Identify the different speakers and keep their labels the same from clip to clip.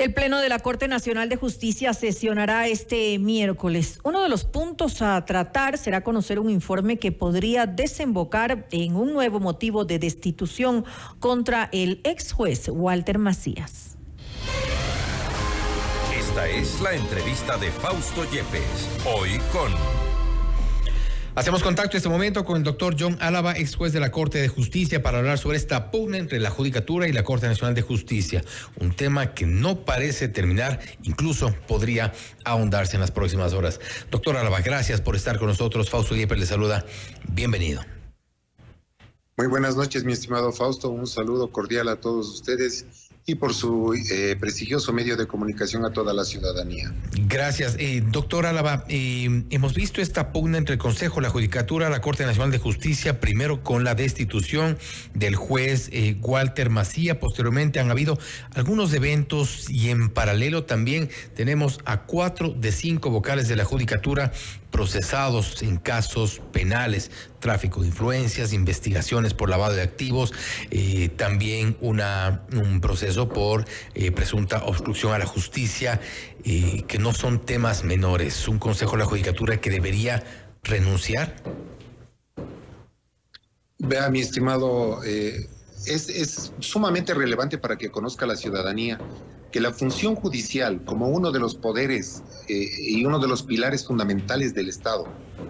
Speaker 1: El Pleno de la Corte Nacional de Justicia sesionará este miércoles. Uno de los puntos a tratar será conocer un informe que podría desembocar en un nuevo motivo de destitución contra el ex juez Walter Macías.
Speaker 2: Esta es la entrevista de Fausto Yepes, hoy con...
Speaker 3: Hacemos contacto en este momento con el doctor John Álava, ex juez de la Corte de Justicia, para hablar sobre esta pugna entre la Judicatura y la Corte Nacional de Justicia. Un tema que no parece terminar, incluso podría ahondarse en las próximas horas. Doctor Álava, gracias por estar con nosotros. Fausto Yepes le saluda. Bienvenido.
Speaker 4: Muy buenas noches, mi estimado Fausto. Un saludo cordial a todos ustedes y por su prestigioso medio de comunicación a toda la ciudadanía.
Speaker 3: Gracias. Doctor Álava, hemos visto esta pugna entre el Consejo, la Judicatura, la Corte Nacional de Justicia, primero con la destitución del juez Walter Macías. Posteriormente han habido algunos eventos y en paralelo también tenemos a 4 de 5 vocales de la Judicatura procesados en casos penales, tráfico de influencias, investigaciones por lavado de activos, también un proceso por presunta obstrucción a la justicia, que no son temas menores. Un consejo de la Judicatura que debería renunciar.
Speaker 4: Vea, mi estimado, es sumamente relevante para que conozca la ciudadanía que la función judicial, como uno de los poderes y uno de los pilares fundamentales del Estado,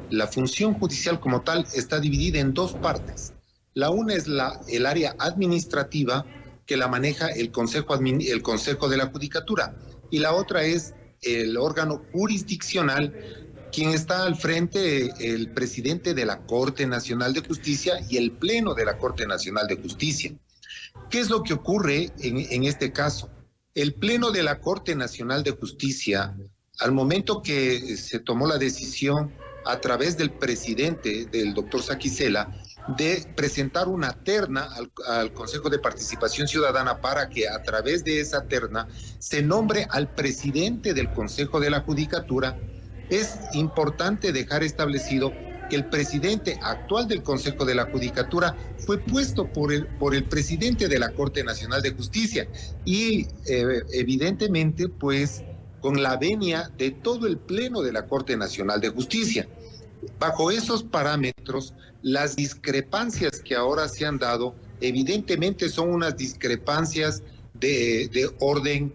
Speaker 4: la función judicial como tal está dividida en dos partes. La una es el área administrativa, que la maneja el Consejo de la Judicatura, y la otra es el órgano jurisdiccional, quien está al frente, el presidente de la Corte Nacional de Justicia y el Pleno de la Corte Nacional de Justicia. ¿Qué es lo que ocurre en este caso? El Pleno de la Corte Nacional de Justicia, al momento que se tomó la decisión a través del presidente, del doctor Saquicela, de presentar una terna al Consejo de Participación Ciudadana para que a través de esa terna se nombre al presidente del Consejo de la Judicatura, es importante dejar establecido que el presidente actual del Consejo de la Judicatura fue puesto por el presidente de la Corte Nacional de Justicia y evidentemente pues con la venia de todo el Pleno de la Corte Nacional de Justicia. Bajo esos parámetros, las discrepancias que ahora se han dado evidentemente son unas discrepancias de orden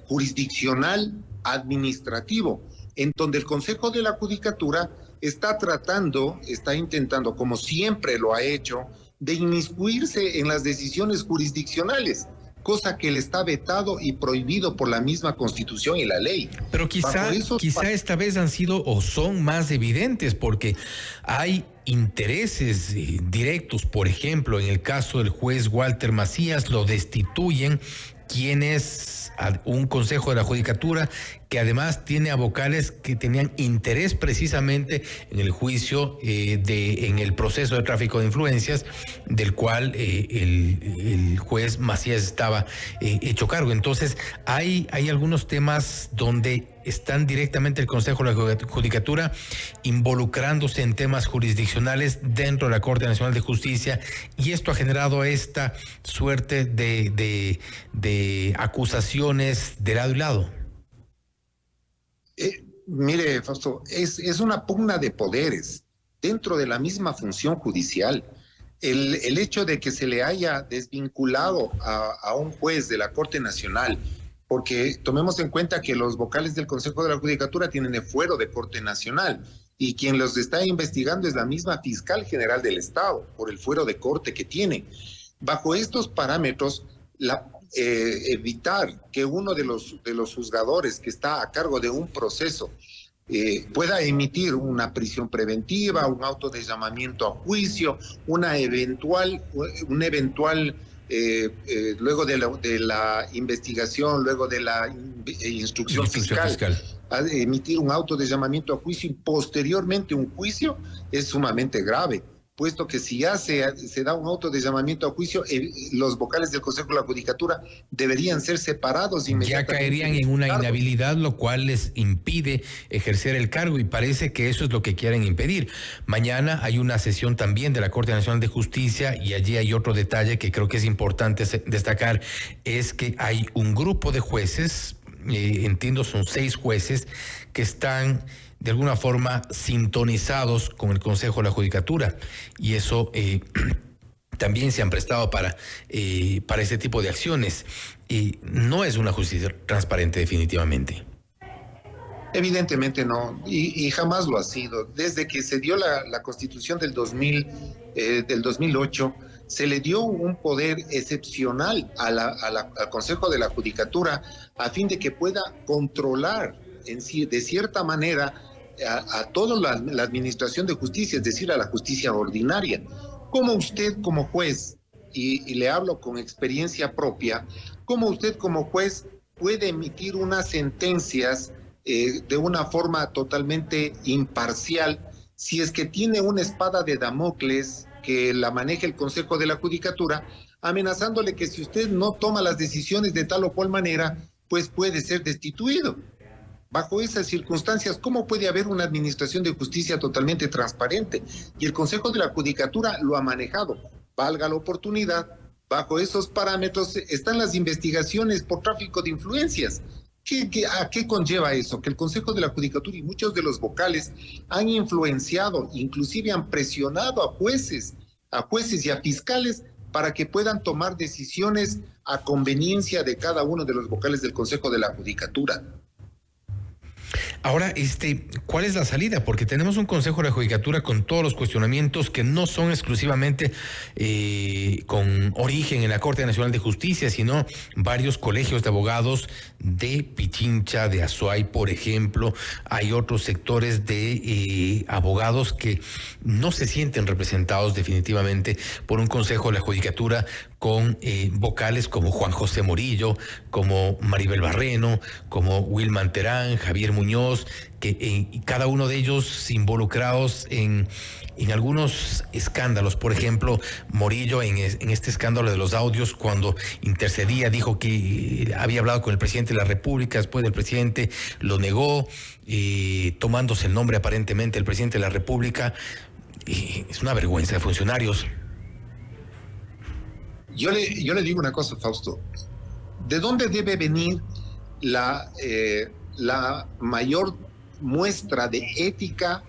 Speaker 4: jurisdiccional administrativo, en donde el Consejo de la Judicatura está intentando, como siempre lo ha hecho, de inmiscuirse en las decisiones jurisdiccionales, cosa que le está vetado y prohibido por la misma Constitución y la ley.
Speaker 3: Pero quizá esta vez han sido o son más evidentes, porque hay intereses directos. Por ejemplo, en el caso del juez Walter Macías, lo destituyen quienes un consejo de la Judicatura que además tiene a vocales que tenían interés precisamente en el juicio en el proceso de tráfico de influencias del cual el juez Macías estaba hecho cargo. Entonces hay algunos temas donde están directamente el Consejo de la Judicatura involucrándose en temas jurisdiccionales dentro de la Corte Nacional de Justicia, y esto ha generado esta suerte de acusaciones de lado y lado.
Speaker 4: Mire, Fausto, es una pugna de poderes dentro de la misma función judicial. El hecho de que se le haya desvinculado a un juez de la Corte Nacional, porque tomemos en cuenta que los vocales del Consejo de la Judicatura tienen el fuero de Corte Nacional y quien los está investigando es la misma Fiscal General del Estado por el fuero de Corte que tiene. Bajo estos parámetros, evitar que uno de los juzgadores que está a cargo de un proceso pueda emitir una prisión preventiva, un auto de llamamiento a juicio, un eventual luego de la investigación, luego de la instrucción fiscal, a emitir un auto de llamamiento a juicio y posteriormente un juicio, es sumamente grave, puesto que si ya se da un auto de llamamiento a juicio, los vocales del Consejo de la Judicatura deberían ser separados inmediatamente.
Speaker 3: Ya caerían en una inhabilidad, lo cual les impide ejercer el cargo, y parece que eso es lo que quieren impedir. Mañana hay una sesión también de la Corte Nacional de Justicia, y allí hay otro detalle que creo que es importante destacar, es que hay un grupo de jueces, entiendo son 6 jueces, que están de alguna forma sintonizados con el Consejo de la Judicatura, y eso también se han prestado para este tipo de acciones. No es una justicia transparente definitivamente.
Speaker 4: Evidentemente no, y jamás lo ha sido. Desde que se dio la Constitución del 2008, se le dio un poder excepcional al Consejo de la Judicatura a fin de que pueda controlar de cierta manera a toda la administración de justicia, es decir, a la justicia ordinaria. Como usted como juez, y le hablo con experiencia propia, como usted como juez puede emitir unas sentencias de una forma totalmente imparcial si es que tiene una espada de Damocles que la maneja el Consejo de la Judicatura, amenazándole que si usted no toma las decisiones de tal o cual manera, pues puede ser destituido. Bajo esas circunstancias, ¿cómo puede haber una administración de justicia totalmente transparente? Y el Consejo de la Judicatura lo ha manejado. Valga la oportunidad, bajo esos parámetros están las investigaciones por tráfico de influencias. ¿A qué conlleva eso? Que el Consejo de la Judicatura y muchos de los vocales han influenciado, inclusive han presionado a jueces y a fiscales para que puedan tomar decisiones a conveniencia de cada uno de los vocales del Consejo de la Judicatura.
Speaker 3: Ahora, ¿cuál es la salida? Porque tenemos un Consejo de la Judicatura con todos los cuestionamientos que no son exclusivamente con origen en la Corte Nacional de Justicia, sino varios colegios de abogados de Pichincha, de Azuay, por ejemplo. Hay otros sectores de abogados que no se sienten representados definitivamente por un Consejo de la Judicatura con vocales como Juan José Morillo, como Maribel Barreno, como Wilman Terán, Javier Muñoz, que cada uno de ellos involucrados en algunos escándalos. Por ejemplo, Morillo en este escándalo de los audios, cuando intercedía, dijo que había hablado con el presidente de la República, después el presidente lo negó, tomándose el nombre aparentemente del presidente de la República. Es una vergüenza de funcionarios.
Speaker 4: Yo le digo una cosa, Fausto. ¿De dónde debe venir la mayor muestra de ética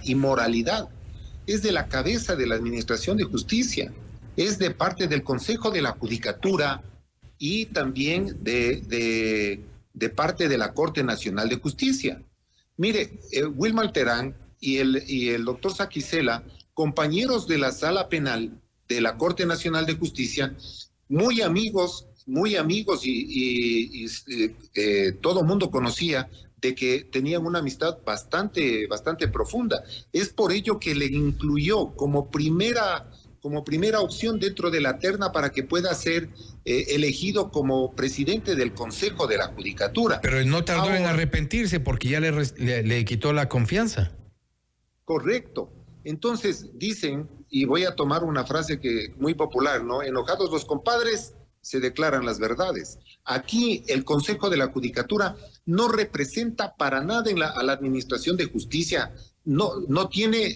Speaker 4: y moralidad? Es de la cabeza de la Administración de Justicia, es de parte del Consejo de la Judicatura y también de parte de la Corte Nacional de Justicia. Mire, Wilman Terán y el doctor Saquicela, compañeros de la Sala Penal de la Corte Nacional de Justicia, muy amigos y todo el mundo conocía de que tenían una amistad bastante profunda. Es por ello que le incluyó como primera opción dentro de la terna para que pueda ser elegido como presidente del Consejo de la Judicatura.
Speaker 3: Pero no tardó en arrepentirse porque ya le quitó la confianza.
Speaker 4: Correcto. Entonces dicen, y voy a tomar una frase que muy popular, ¿no? Enojados los compadres, se declaran las verdades. Aquí el Consejo de la Judicatura no representa para nada a la Administración de Justicia, no tiene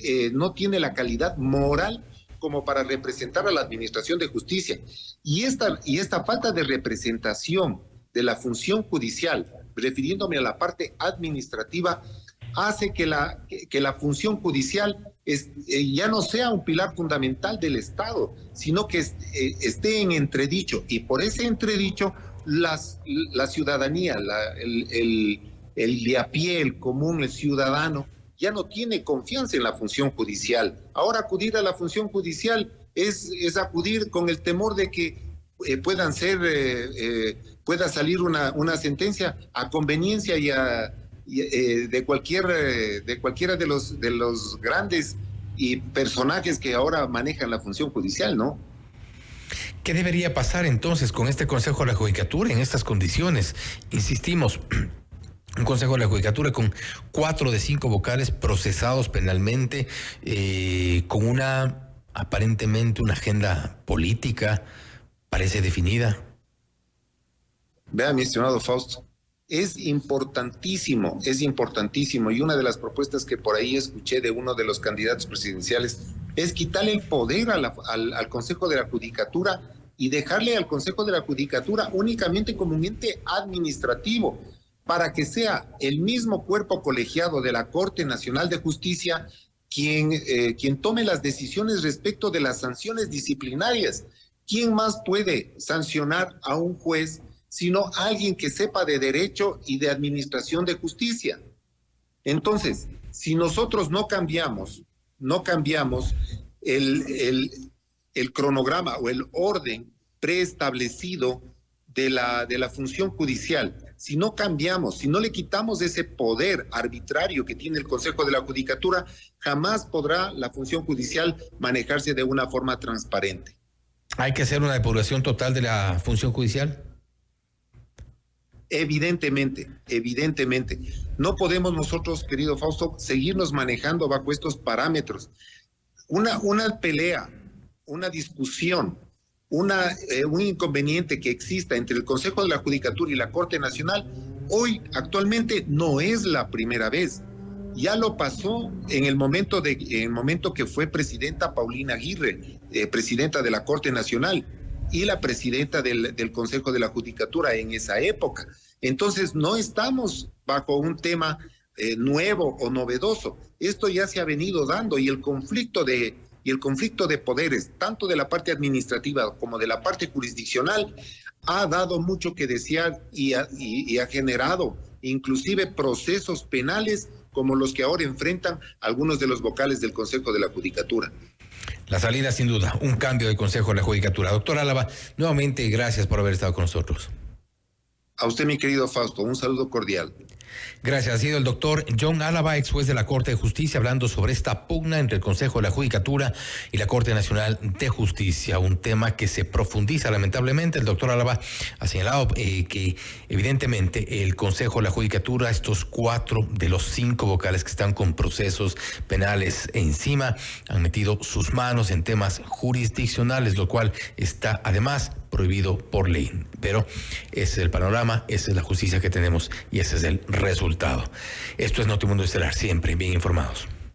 Speaker 4: la calidad moral como para representar a la Administración de Justicia. Y esta falta de representación de la función judicial, refiriéndome a la parte administrativa, hace que la función judicial ya no sea un pilar fundamental del Estado, sino que esté en entredicho. Y por ese entredicho, la ciudadanía, el de a pie, el común, el ciudadano, ya no tiene confianza en la función judicial. Ahora acudir a la función judicial es acudir con el temor de que pueda salir una sentencia a conveniencia de cualquiera de los grandes y personajes que ahora manejan la función judicial, ¿no?
Speaker 3: ¿Qué debería pasar entonces con este Consejo de la Judicatura en estas condiciones? Insistimos, Un consejo de la Judicatura con 4 de 5 vocales procesados penalmente, con aparentemente una agenda política, parece definida.
Speaker 4: Vea, mi estimado Fausto, es importantísimo, y una de las propuestas que por ahí escuché de uno de los candidatos presidenciales es quitarle el poder al Consejo de la Judicatura y dejarle al Consejo de la Judicatura únicamente como un ente administrativo, para que sea el mismo cuerpo colegiado de la Corte Nacional de Justicia quien tome las decisiones respecto de las sanciones disciplinarias. ¿Quién más puede sancionar a un juez sino alguien que sepa de derecho y de administración de justicia? Entonces, si nosotros no cambiamos el cronograma o el orden preestablecido de la función judicial, si no cambiamos, si no le quitamos ese poder arbitrario que tiene el Consejo de la Judicatura, jamás podrá la función judicial manejarse de una forma transparente.
Speaker 3: ¿Hay que hacer una depuración total de la función judicial?
Speaker 4: Evidentemente. No podemos nosotros, querido Fausto, seguirnos manejando bajo estos parámetros. Una pelea, una discusión, un inconveniente que exista entre el Consejo de la Judicatura y la Corte Nacional, hoy actualmente no es la primera vez. Ya lo pasó en el momento que fue presidenta Paulina Aguirre, presidenta de la Corte Nacional, y la presidenta del Consejo de la Judicatura en esa época. Entonces, no estamos bajo un tema nuevo o novedoso. Esto ya se ha venido dando, y el conflicto de poderes, tanto de la parte administrativa como de la parte jurisdiccional, ha dado mucho que desear y ha generado inclusive procesos penales como los que ahora enfrentan algunos de los vocales del Consejo de la Judicatura.
Speaker 3: La salida, sin duda, un cambio de Consejo de la Judicatura. Doctor Álava, nuevamente gracias por haber estado con nosotros.
Speaker 4: A usted, mi querido Fausto, un saludo cordial.
Speaker 3: Gracias. Ha sido el doctor John Álava, ex juez de la Corte de Justicia, hablando sobre esta pugna entre el Consejo de la Judicatura y la Corte Nacional de Justicia, un tema que se profundiza lamentablemente. El doctor Álava ha señalado que evidentemente el Consejo de la Judicatura, estos 4 de los 5 vocales que están con procesos penales encima, han metido sus manos en temas jurisdiccionales, lo cual está además prohibido por ley. Pero ese es el panorama, esa es la justicia que tenemos y ese es el resultado. Esto es Notimundo Estelar, siempre bien informados.